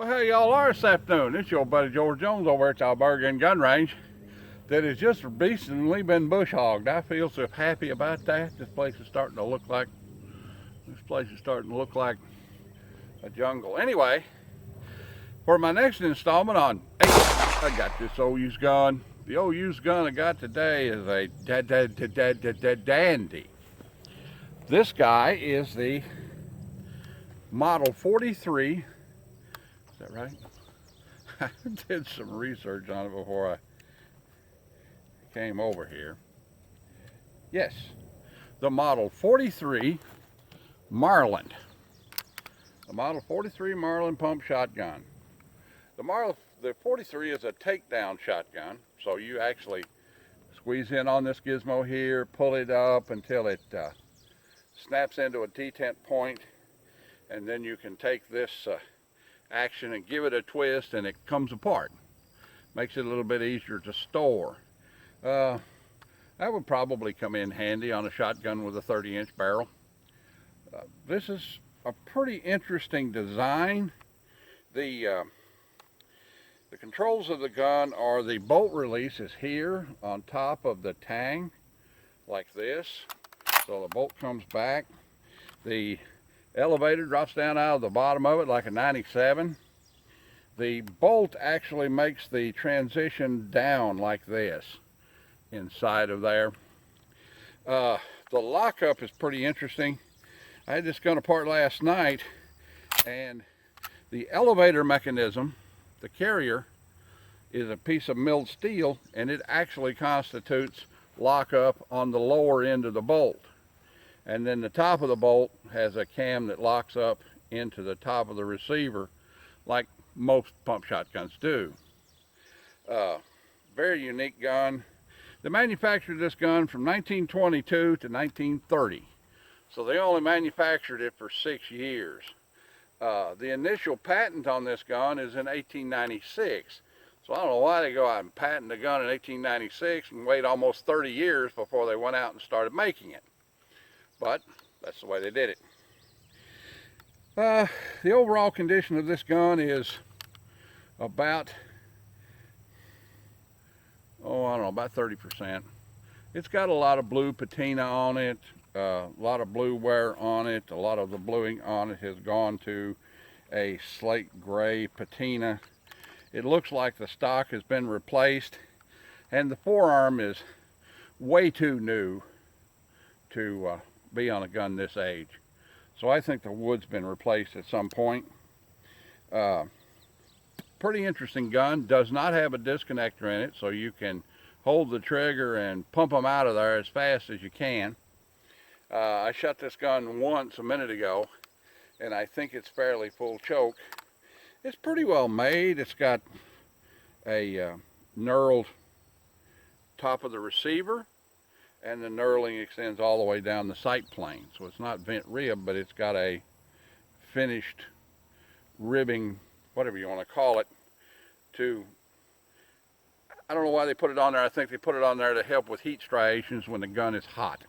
Well, how y'all are this afternoon? It's your buddy George Jones over at the Alberga Gun Range that has just recently been bush hogged. I feel so happy about that. This place is starting to look like a jungle. Anyway, for my next installment on 8, I got this old used gun. The old used gun I got today is a dandy. This guy is the Model 43. Is that right? I did some research on it before I came over here. Yes, the Model 43 Marlin. The Model 43 Marlin pump shotgun. The 43 is a takedown shotgun, so you actually squeeze in on this gizmo here, pull it up until it snaps into a detent point, and then you can take this action and give it a twist and it comes apart. Makes it a little bit easier to store. That would probably come in handy on a shotgun with a 30-inch barrel. This is a pretty interesting design. The controls of the gun are the bolt release is here on top of the tang, like this. So the bolt comes back. The elevator drops down out of the bottom of it like a 97. The bolt actually makes the transition down like this inside of there. The lockup is pretty interesting. I had this gun apart last night, and the elevator mechanism, the carrier, is a piece of milled steel, and it actually constitutes lockup on the lower end of the bolt. And then the top of the bolt has a cam that locks up into the top of the receiver like most pump shotguns do. Very unique gun. They manufactured this gun from 1922 to 1930. So they only manufactured it for 6 years. The initial patent on this gun is in 1896. So I don't know why they go out and patent a gun in 1896 and wait almost 30 years before they went out and started making it. But that's the way they did it. The overall condition of this gun is about, about 30%. It's got a lot of blue patina on it, a lot of blue wear on it. A lot of the bluing on it has gone to a slate gray patina. It looks like the stock has been replaced, and the forearm is way too new to be on a gun this age. So I think the wood's been replaced at some point. Pretty interesting gun. Does not have a disconnector in it, so you can hold the trigger and pump them out of there as fast as you can. I shot this gun once a minute ago, and I think it's fairly full choke. It's pretty well made. It's got a knurled top of the receiver, and the knurling extends all the way down the sight plane. So it's not vent rib, but it's got a finished ribbing, whatever you want to call it, I don't know why they put it on there. I think they put it on there to help with heat striations when the gun is hot.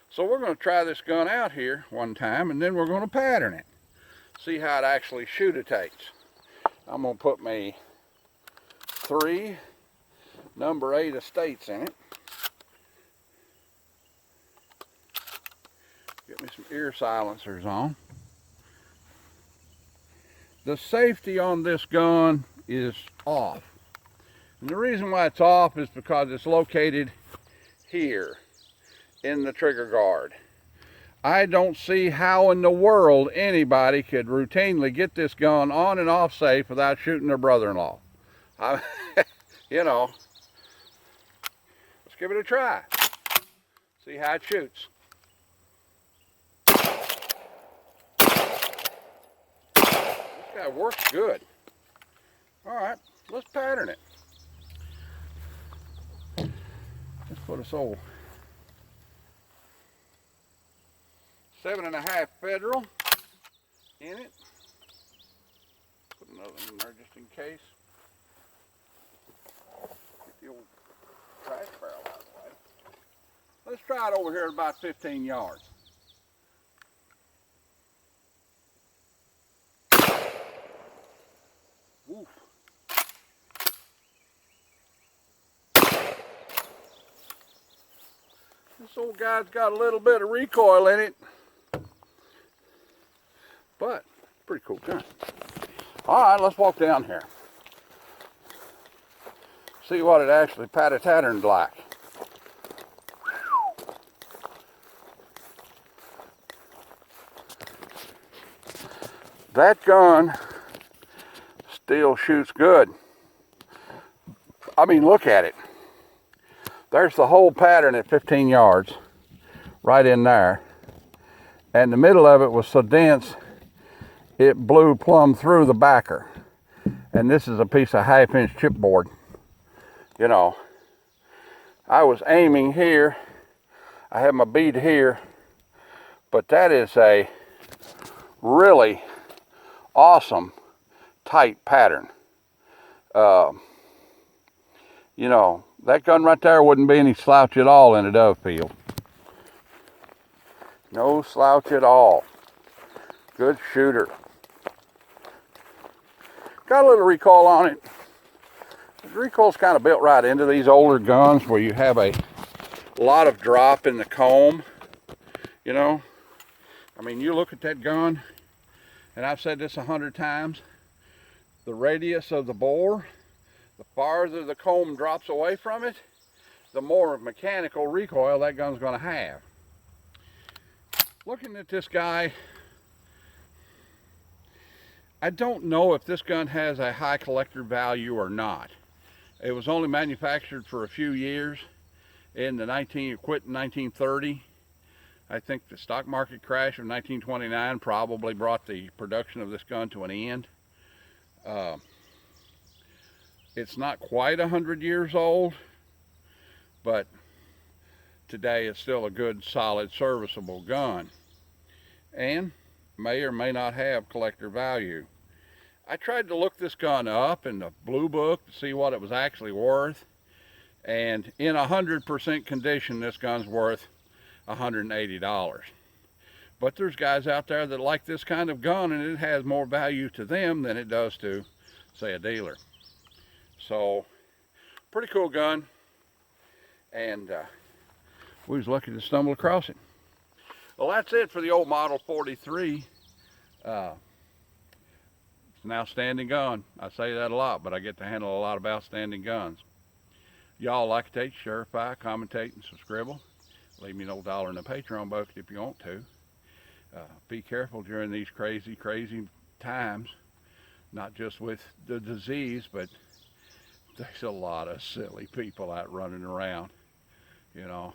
So we're going to try this gun out here one time, and then we're going to pattern it. See how it actually shootates. I'm going to put me 3 number 8 estates in it. Get me some ear silencers on. The safety on this gun is off. And the reason why it's off is because it's located here in the trigger guard. I don't see how in the world anybody could routinely get this gun on and off safe without shooting their brother-in-law. You know, let's give it a try. See how it shoots. This guy works good. All right, let's pattern it. Let's put this old 7.5 Federal in it. Put another one in there just in case. Get the old trash barrel out of the way. Let's try it over here at about 15 yards. This old guy's got a little bit of recoil in it, but pretty cool gun. All right, let's walk down here. See what it actually pat-a-tatterned like. That gun still shoots good. I mean, look at it. There's the whole pattern at 15 yards, right in there. And the middle of it was so dense, it blew plumb through the backer. And this is a piece of 1/2-inch chipboard. You know, I was aiming here. I have my bead here, but that is a really awesome tight pattern. You know, that gun right there wouldn't be any slouch at all in a dove field. No slouch at all. Good shooter. Got a little recoil on it. The recoil's kind of built right into these older guns where you have a lot of drop in the comb. You know, I mean, you look at that gun, and I've said this 100 times, the radius of the bore, the farther the comb drops away from it, the more mechanical recoil that gun's going to have. Looking at this guy, I don't know if this gun has a high collector value or not. It was only manufactured for a few years. Quit in 1930. I think the stock market crash of 1929 probably brought the production of this gun to an end. It's not quite 100 years old, but today it's still a good, solid, serviceable gun, and may or may not have collector value. I tried to look this gun up in the Blue Book to see what it was actually worth, and in 100% condition, this gun's worth $180. But there's guys out there that like this kind of gun, and it has more value to them than it does to, say, a dealer. So, pretty cool gun, and we was lucky to stumble across it. Well, that's it for the old Model 43. It's an outstanding gun. I say that a lot, but I get to handle a lot of outstanding guns. Y'all like to share, commentate, and subscribe. Leave me an old $1 in the Patreon bucket if you want to. Be careful during these crazy times, not just with the disease, but there's a lot of silly people out running around. You know,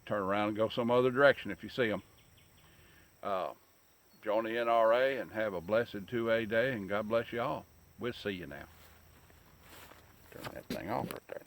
turn around and go some other direction if you see them. Join the NRA and have a blessed 2A day, and God bless you all. We'll see you now. Turn that thing off right there.